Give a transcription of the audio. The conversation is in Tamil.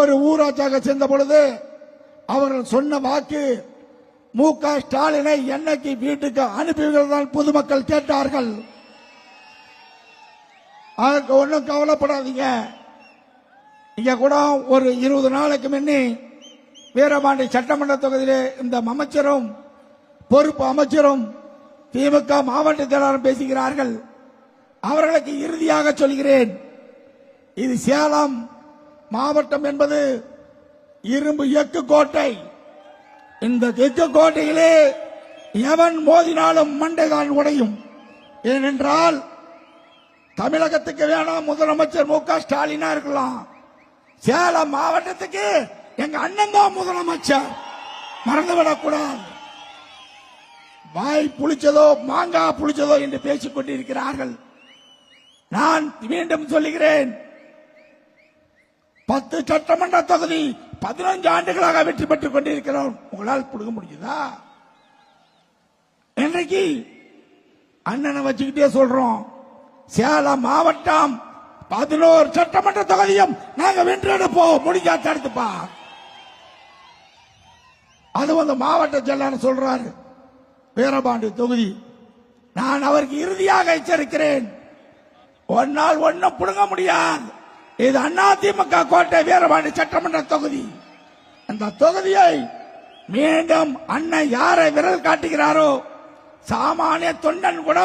ஒரு ஊராட்சியாக சேர்ந்த பொழுது அவர்கள் சொன்ன வாக்கு மு.க. ஸ்டாலினை என்னைக்கு வீட்டுக்கு அனுப்புவீர்கள் பொதுமக்கள் கேட்டார்கள். அதற்கு ஒன்றும் கவலைப்படாதீங்க. இங்க கூட ஒரு 20 நாளைக்கு முன்னே வீரபாண்டி சட்டமன்ற தொகுதியிலே இந்த அமைச்சரும் பொறுப்பு அமைச்சரும் திமுக மாவட்ட செயலாளரும் பேசுகிறார்கள். அவர்களுக்கு இறுதியாக சொல்கிறேன், இது சேலம் மாவட்டம் என்பது இரும்பு எக்கு கோட்டை. இந்த எக்கு கோட்டையிலே எவன் மோதினாலும் மண்டைதான் உடையும். ஏனென்றால் தமிழகத்துக்கு வேணாம் முதலமைச்சர் மு.க. ஸ்டாலினா இருக்கலாம், சேலம் மாவட்டத்துக்கு எங்க அண்ணன் தான் முதலமைச்சர், மறந்துவிடக்கூடாது. வாய் புளிச்சதோ மாங்காய் புளிச்சதோ என்று பேசிக் கொண்டிருக்கிறார்கள். நான் மீண்டும் சொல்லுகிறேன், 10 சட்டமன்ற தொகுதி 15 ஆண்டுகளாக வெற்றி பெற்றுக் கொண்டிருக்கிறோம். உங்களால் கொடுக்க முடியுதா? இன்றைக்கு அண்ணனை வச்சுக்கிட்டே சொல்றோம், சேலம் மாவட்டம் 11 சட்டமன்ற தொகுதியும் நாங்க வென்றெடுப்போம், முடிஞ்சா தடுத்துப்பா. அது வந்து மாவட்ட செயலாளர் சொல்றாரு வீரபாண்டி தொகுதி. நான் அவருக்கு இறுதியாக எச்சரிக்கிறேன், ஒன்னால் ஒன்னும் புடுங்க முடியாது. இது அதிமுக கோட்டை வீரபாண்டி சட்டமன்ற தொகுதி. அந்த தொகுதியை மீண்டும் அண்ணன் யாரை விரல் காட்டுகிறாரோ சாமானிய தொண்டன் கூட